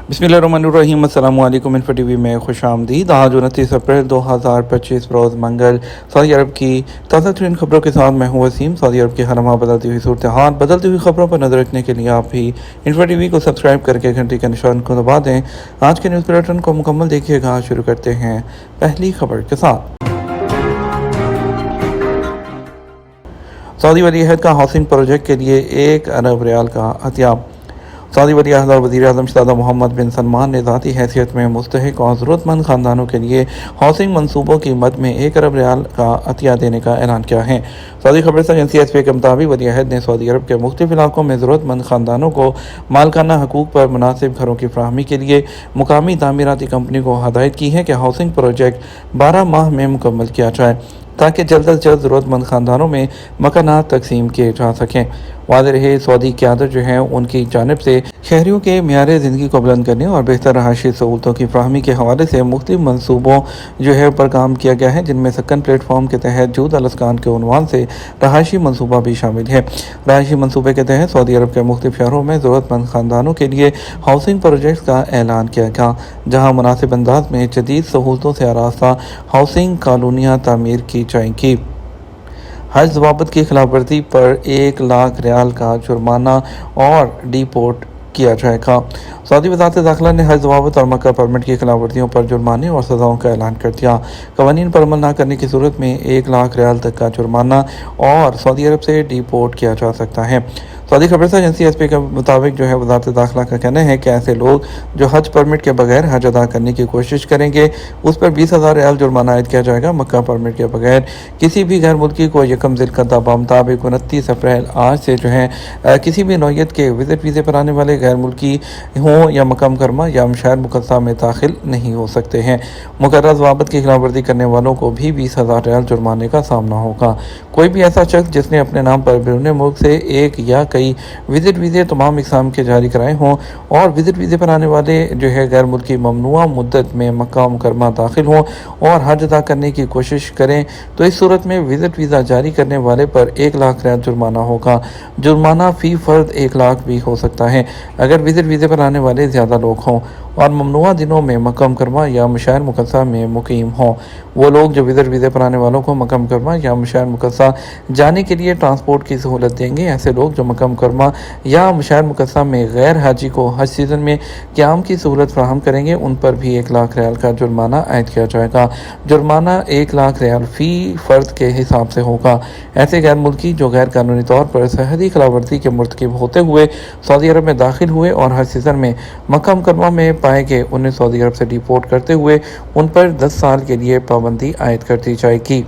बिस्मिल्लाहिर्रहमानिर्रहीम। अस्सलामु अलैकुम। इन्फो टीवी में खुश आमदीद। आज 29 अप्रैल 2025 रोज़ मंगल सऊदी अरब की ताज़ा तरीन खबरों के साथ मैं हूँ वसीम। सऊदी अरब के हरमा बदलती हुई सूरत हाल, बदलती हुई खबरों पर नजर रखने के लिए आप भी इन्फो टीवी को सब्सक्राइब करके घंटी के निशान को दबा दें। आज के न्यूज़ बुलेटिन को मुकम्मल देखिएगा। शुरू करते हैं पहली खबर के साथ। सऊदी वली अहद का हाउसिंग प्रोजेक्ट के लिए 1 अरब रियाल का अतिया। सऊदी वली अहद और वज़ीर आज़म शहज़ादा मोहम्मद बिन सलमान ने ज़ाती हैसियत में मुस्तहिक और ज़रूरतमंद ख़ानदानों के लिए हाउसिंग मनसूबों की मद में 1 अरब रियाल का अतिया देने का ऐलान किया है। सऊदी खबर एजेंसी एसपी के मुताबिक वली अहद ने सऊदी अरब के मुख्तलिफ इलाकों में ज़रूरतमंद ख़ानदानों को मालकाना हकूक़ पर मुनासिब घरों की फ़राहमी के लिए मुकामी तामीराती कंपनी को हदायत की है कि हाउसिंग प्रोजेक्ट 12 माह में मुकम्मल किया जाए ताकि जल्द अज जल्द ज़रूरतमंद ख़ानदानों में मकानात तकसीम किए जा सकें। वाज़ेह रहे सऊदी क़यादत जो है उनकी जानिब से शहरियों के मेयार ज़िंदगी को बुलंद करने और बेहतर रहायशी सहूलतों की फ़राहमी के हवाले से मुख्तलिफ मनसूबों जो है पर काम किया गया है, जिनमें सकन प्लेटफॉर्म के तहत जूद अलस्कान के उन्वान से रहायशी मनसूबा भी शामिल है। रहायशी मनसूबे के तहत सऊदी अरब के मुख्तलिफ शहरों में ज़रूरतमंद ख़ानदानों के लिए हाउसिंग प्रोजेक्ट का ऐलान किया गया, जहाँ मुनासिब अंदाज में जदीद सहूलतों से आरास्ता हाउसिंग कॉलोनियाँ तामीर की जाएंगी। हज ज़वाबित की खिलाफवर्जी पर 1 लाख रियाल का जुर्माना और डिपोर्ट किया जाएगा। सऊदी वज़ारत दाखिला ने हज ज़वाबित और मक्का परमिट की खिलाफवर्जियों पर जुर्माने और सज़ाओं का ऐलान कर दिया। क़वानीन पर अमल न करने की सूरत में 1 लाख रियाल तक का जुर्माना और सऊदी अरब से डिपोर्ट किया जा सकता है। सऊदी खबर एजेंसी एसपी के मुताबिक जो है वज़ारत दाखिला का कहना है कि ऐसे लोग जो हज परमिट के बगैर हज अदा करने की कोशिश करेंगे उस पर 20,000 रियाल जुर्माना आयद किया जाएगा। मक्का परमिट के बगैर किसी भी गैर मुल्की को यकम ज़िलक़अदा मुताबिक 29 अप्रैल आज से जो है किसी भी नौयत के विज़िट वीज़े पर आने वाले गैर मुल्की हों या मकाम करमा या शहर मुक़द्दसा में दाखिल नहीं हो सकते हैं। मुकर्रर ज़वाबित की खिलाफवर्जी करने वालों को भी 20,000 रियाल जुर्माने का सामना होगा। कोई भी ऐसा शख्स जिसने अपने नाम पर बैरून मुल्क से एक या कई विज़िट वीज़े तमाम इक़साम के जारी कराए हों और विज़िट वीज़े पर आने वाले जो है गैर मुल्की ममनुआ मुद्दत में मक्का मुकरमा दाखिल हों और हज अदा करने की कोशिश करें तो इस सूरत में विज़िट वीज़ा जारी करने वाले पर 1 लाख रियाल जुर्माना होगा। जुर्माना फ़ी फ़र्द 1 लाख भी हो सकता है अगर विज़िट वीज़े पर आने वाले ज़्यादा लोग हों और ममनुआ दिनों में मक्का मुकरमा या शहर मुक़द्दसा में मुकीम हों। वो लोग जो विज़िट वीज़े पर आने वालों को मक्का मुकरमा या शहर मुक़द्दसा जाने के लिए ट्रांसपोर्ट की सहूलत देंगे। ऐसे लोग जो मक्का मुकरमा या शहर मुक़द्दसा में गैर हाजी को हज सीज़न में क़याम की सहूलत फ़राहम करेंगे उन पर भी 1 लाख रियाल का जुर्माना आयद किया जाएगा। जुर्माना 1 लाख रियाल फ़ी फ़र्द के हिसाब से होगा। ऐसे गैर मुल्की जो गैर कानूनी तौर पर सरहदी खिलाफवर्जी के मुर्तकिब होते हुए सऊदी अरब में दाखिल हुए और हज सीज़न में मक्का मुकरमा में पाए गए उन्हें सऊदी अरब से डिपोर्ट करते हुए उन पर 10 साल के लिए पाबंदी आयद कर दी जाएगी।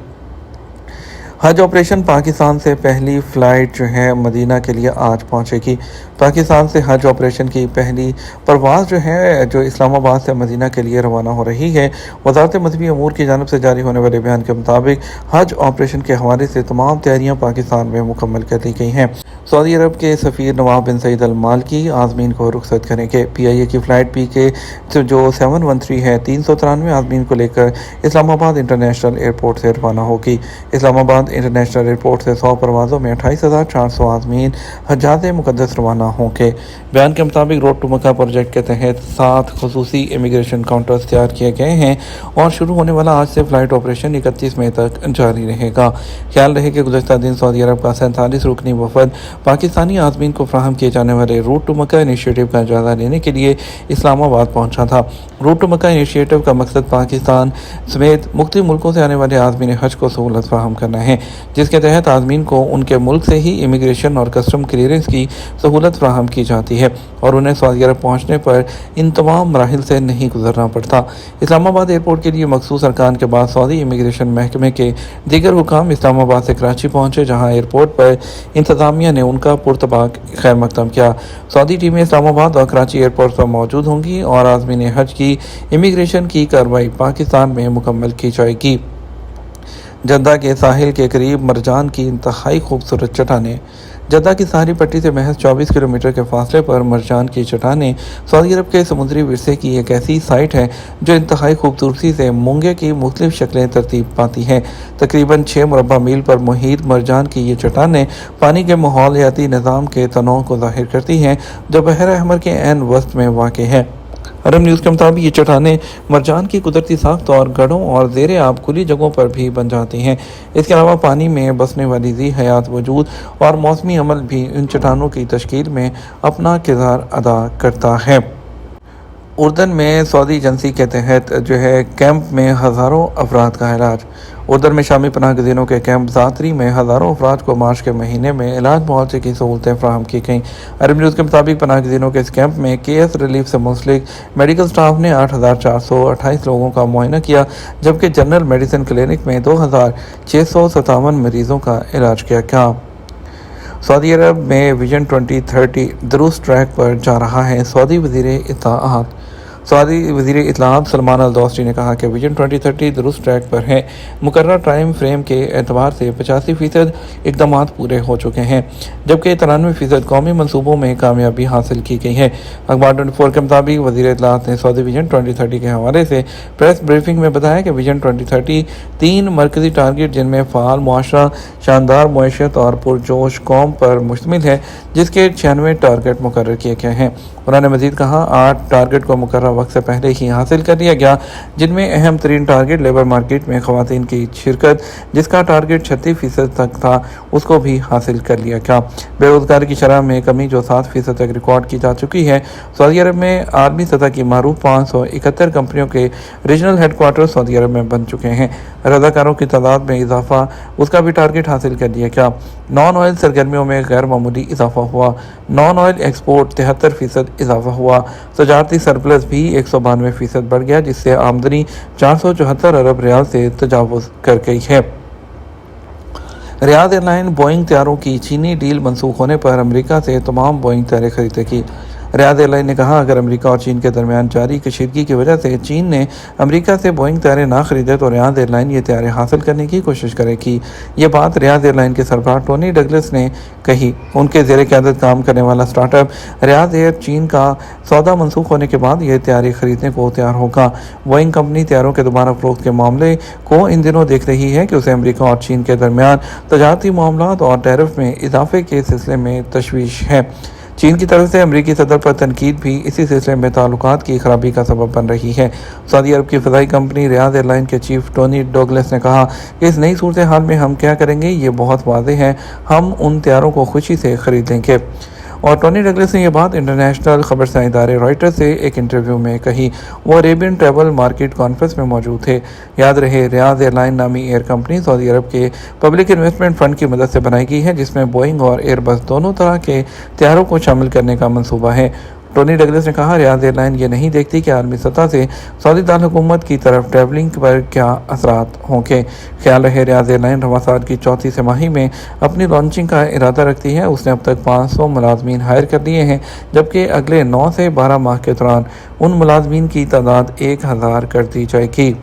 हज ऑपरेशन पाकिस्तान से पहली फ़्लाइट जो है मदीना के लिए आज पहुंचेगी। पाकिस्तान से हज ऑपरेशन की पहली परवाज़ जो है जो इस्लामाबाद से मदीना के लिए रवाना हो रही है। वज़ारत मज़हबी अमूर की जानिब से जारी होने वाले बयान के मुताबिक हज ऑपरेशन के हवाले से तमाम तैयारियाँ पाकिस्तान में मुकम्मल कर ली गई हैं। सऊदी अरब के सफ़ीर नवाब बिन सईद अल मालकी आज़मीन को रुखसत करेंगे। PIA की फ़्लाइट PK जो 713 है 393 आज़मीन को लेकर इस्लामाबाद इंटरनेशनल एयरपोर्ट से रवाना होगी। इस्लामाबाद इंटरनेशनल एयरपोर्ट से 100 परवाज़ों में 28,400 आज़मीन हज्जाज मुक़द्दस रवाना होंगे। बयान के मुताबिक रोड टू मक्का प्रोजेक्ट के तहत 7 खुसूसी इमिग्रेशन काउंटर्स तैयार किए गए हैं और शुरू होने वाला आज से फ़्लाइट ऑपरेशन 31 मई तक जारी रहेगा। ख्याल रहे कि गुज़श्ता दिन सऊदी अरब का 47 रुकनी वफ़द पाकिस्तानी आज़मीन को फ़राहम किए जाने वाले रूट टू मक्का इनिशिएटिव का जायज़ा लेने के लिए इस्लामाबाद पहुँचा था। रूट टू मक्का इनिशिएटिव का मकसद पाकिस्तान समेत मुख्तलिफ मुल्कों से आने वाले आज़मीन हज को सहूलत फ़राहम करना है, जिसके तहत आज़मीन को उनके मुल्क से ही इमिग्रेशन और कस्टम क्लियरेंस की सहूलत फ़राहम की जाती है और उन्हें सऊदी अरब पहुँचने पर इन तमाम मराहिल से नहीं गुजरना पड़ता। इस्लामाबाद एयरपोर्ट के लिए मखसूस अरकान के बाद सऊदी इमिग्रेशन महकमे के दीगर हुकाम इस्लामाबाद से कराची पहुँचे, जहाँ एयरपोर्ट पर इंतज़ामिया ने उनका पुरतबाक खैर मकदम किया। सऊदी टीमें इस्लामाबाद और कराची एयरपोर्ट पर मौजूद होंगी और आज़मीन हज की इमिग्रेशन की कार्रवाई पाकिस्तान में मुकम्मल की जाएगी। जद्दा के साहिल के करीब मरजान की इंतहाई खूबसूरत चट्टानें। जद्दा की साहरी पट्टी से महज 24 किलोमीटर के फासले पर मरजान की चट्टानें सऊदी अरब के समुद्री विरसे की एक ऐसी साइट है जो इंतहाई खूबसूरती से मूंगे की मुख्तलिफ शक्लें तरतीब पाती हैं। तकरीबन 6 मुरबा मील पर मुहित मरजान की ये चट्टानें पानी के माहौलियाती निज़ाम के तनों को ज़ाहिर करती हैं जो बहर अहमर के ऐन वस्त में वाक़ है। अरब न्यूज़ के मुताबिक ये चट्टानें मरजान की कुदरती साख्त और गढ़ों और ज़ेर आब खुली जगहों पर भी बन जाती हैं। इसके अलावा पानी में बसने वाली ज़ी हयात वजूद और मौसमी अमल भी इन चट्टानों की तश्कील में अपना किरदार अदा करता है। उर्दन में सऊदी एजेंसी के तहत कैंप में हज़ारों अफराद का इलाज। उर्दन में शामी पनाह गज़ीनों के कैंप ज़ातरी में हज़ारों अफराद को मार्च के महीने में इलाज मुआवजे की सहूलतें फराहम की गईं। अरब न्यूज़ के मुताबिक पनाह गज़ीनों के इस कैंप में केएस रिलीफ से मुंसलिक मेडिकल स्टाफ ने 8,428 लोगों का मुआयना किया, जबकि जनरल मेडिसिन क्लिनिक में 2,657 मरीज़ों का इलाज किया गया। सऊदी अरब में विजन 2030 दुरुस्त ट्रैक पर जा रहा है। सऊदी वज़ीर इत्तलाआत सलमान अल दोस्ती ने कहा कि विजन 2030 दुरुस्त ट्रैक पर है। मुकर्रर टाइम फ्रेम के एतबार से 85% इकदामात पूरे हो चुके हैं, जबकि 93% कौमी मनसूबों में कामयाबी हासिल की गई है। अखबार 24 के मुताबिक वज़ीर इत्तलाआत ने सऊदी विजन 2030 के हवाले से प्रेस ब्रीफिंग में बताया कि विजन 2030 3 मरकजी टारगेट, जिनमें फ़ाल मुआशरा, शानदार मुआशरत और पुरजोश कौम पर मुश्तमिल है, जिसके 96 टारगेट मुकर्रर किए गए हैं। उन्होंने मज़ीद कहा 8 टारगेट को मुकर्रर वक्त से पहले ही हासिल कर लिया गया, जिनमें अहम तरीन टारगेट लेबर मार्केट में ख़वातीन की शिरकत, जिसका टारगेट 36% तक था, उसको भी हासिल कर लिया गया। बेरोज़गारी की शरह में कमी जो 7% तक रिकॉर्ड की जा चुकी है। सऊदी अरब में आलमी सतह की मारूफ 571 कंपनियों के रीजनल हेडक्वार्टर सऊदी अरब में बन चुके हैं। रज़ाकारों की तादाद में इजाफा, उसका भी टारगेट हासिल कर लिया गया। नॉन ऑयल सरगर्मियों में गैर मामूली इजाफा हुआ। नॉन ऑयल एक्सपोर्ट 73% इजाफा हुआ। तजारती सरप्लस भी 192% बढ़ गया, जिससे आमदनी 474 अरब रियाल से तजावुज़ कर गई है। रियाद एयरलाइन बोइंग तैयारों की चीनी डील मनसूख होने पर अमेरिका से तमाम बोइंग तैयारें खरीदेगी। रियाद एयरलाइन ने कहा अगर अमेरिका और चीन के दरमियान जारी कशीदगी की वजह से चीन ने अमेरिका से बोइंग तैयारें ना खरीदे तो रियाद एयरलाइन ये तैयारें हासिल करने की कोशिश करेगी। ये बात रियाद एयरलाइन के सरबराह टोनी डगलस ने कही। उनके ज़ेर क़यादत काम करने वाला स्टार्टअप रियाद एयर चीन का सौदा मनसूख होने के बाद ये तैयारी खरीदने को तैयार होगा। बोइंग कंपनी तैयारों के दोबारा फरोख्त के मामले को इन दिनों देख रही है कि उसे अमेरिका और चीन के दरमियान तजारती मामलात और टैरिफ में इजाफे के सिलसिले में तशवीश है। चीन की तरफ से अमरीकी सदर पर तनकीद भी इसी सिलसिले में ताल्लुकात की खराबी का सबब बन रही है। सऊदी अरब की फ़ज़ाई कंपनी रियाद एयरलाइन के चीफ टोनी डगलस ने कहा कि इस नई सूरत हाल में हम क्या करेंगे ये बहुत वाज़ेह है, हम उन तैयारों को खुशी से ख़रीद लेंगे। और टोनी डगलस ने यह बात इंटरनेशनल खबरसां इदारे रॉयटर्स से एक इंटरव्यू में कही। वो अरेबियन ट्रैवल मार्केट कॉन्फ्रेंस में मौजूद थे। याद रहे रियाद एयरलाइन नामी एयर कंपनी सऊदी अरब के पब्लिक इन्वेस्टमेंट फ़ंड की मदद से बनाई गई है, जिसमें बोइंग और एयरबस दोनों तरह के तैयारों को शामिल करने का मंसूबा है। टोनी डगलस ने कहा रियाद एयरलाइन ये नहीं देखती कि आलमी सतह से सऊदी दार हुकूमत की तरफ ट्रैवलिंग पर क्या असरात होंगे। ख्याल रहे रियाद एयरलाइन रवां साल की चौथी तिमाही में अपनी लॉन्चिंग का इरादा रखती है। उसने अब तक 500 मुलाजमीन हायर कर लिए हैं, जबकि अगले 9 से 12 माह के दौरान उन मुलाजमीन की तादाद 1000 कर दी जाएगी।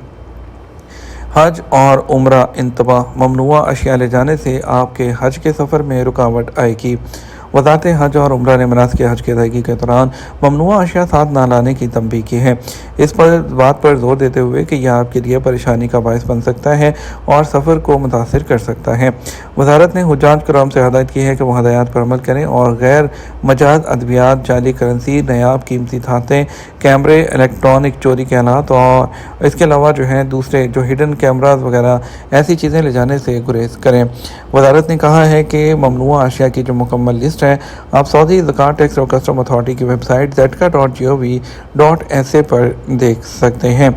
हज और उम्रा इंतबाह ममनुआ अशिया ले जाने से आपके हज के सफ़र में रुकावट आएगी। वज़ारत हज और उम्रा ने मनासिक हज की अदायगी के दौरान ममनुआ अशिया साथ ना लाने की तंबीह की है। इस बात पर जोर देते हुए कि यह आपके लिए परेशानी का बायस बन सकता है और सफ़र को मुतासिर कर सकता है। वज़ारत ने हुज्जाज कराम से हदायत की है कि वह हदायत पर अमल करें और गैर मजाज अद्वियात, जाली करेंसी, नायाब कीमती धातें, कैमरे, इलेक्ट्रॉनिक चोरी के आलात और इसके अलावा दूसरे हिडन कैमराज वगैरह ऐसी चीज़ें ले जाने से गुरेज करें। वज़ारत ने कहा है कि ममनुआ अशिया की जो मुकम्मल लिस्ट है आप सऊदी ज़कात टैक्स और कस्टम अथॉरिटी की वेबसाइट zka.gov.sa पर देख सकते हैं।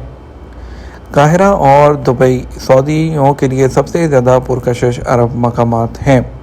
काहिरा और दुबई सऊदियों के लिए सबसे ज़्यादा पुरकशिश अरब मकामात हैं।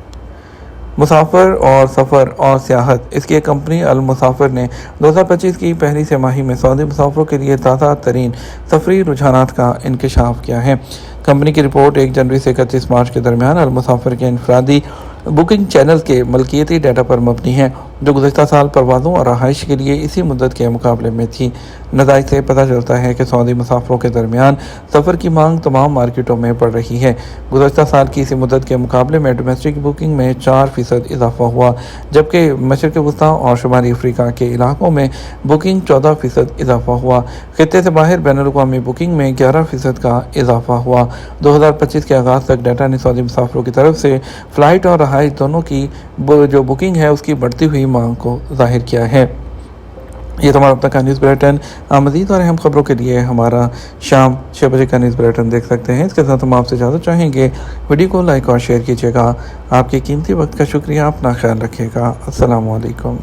मुसाफिर और सफ़र और सियाहत इसकी कंपनी अल मुसाफिर ने 2025 की पहली तिमाही में सऊदी मुसाफिरों के लिए ताज़ा तरीन सफरी रुझानात का इंकशाफ किया है। कंपनी की रिपोर्ट 1 जनवरी से 31 मार्च के दरमियान अल मुसाफिर के इनफरादी बुकिंग चैनल के मलकियती डाटा पर मबनी है, जो गुज़श्ता साल परवाज़ों और रहाइश के लिए इसी मुद्दत के मुकाबले में थी। नताइज से पता चलता है कि सऊदी मुसाफिरों के दरमियान सफ़र की मांग तमाम मार्केटों में बढ़ रही है। गुज़श्ता साल की इसी मुद्दत के मुकाबले में डोमेस्टिक बुकिंग में 4% इजाफा हुआ, जबकि मशरक़ वस्ता और शुमाली अफ्रीका के इलाकों में बुकिंग 14% इजाफा हुआ। खित्ते से बाहर बैनुल-अक़वामी बुकिंग में 11% का इजाफा हुआ। 2025 के आगाज़ तक डाटा ने सऊदी मुसाफिरों की तरफ से फ़्लाइट और रहाइश दोनों की जो बुकिंग है उसकी बढ़ती हुई मांग को ज़ाहिर किया है। یہ تو ہمارا اب تک کا نیوز بلیٹن۔ مزید اور اہم خبروں کے لیے ہمارا شام 6 بجے کا نیوز بلیٹن دیکھ سکتے ہیں۔ اس کے ساتھ ہم آپ سے اجازت چاہیں گے، ویڈیو کو لائک اور شیئر کیجیے گا۔ آپ کے قیمتی وقت کا شکریہ، اپنا خیال رکھیے گا۔ السلام علیکم۔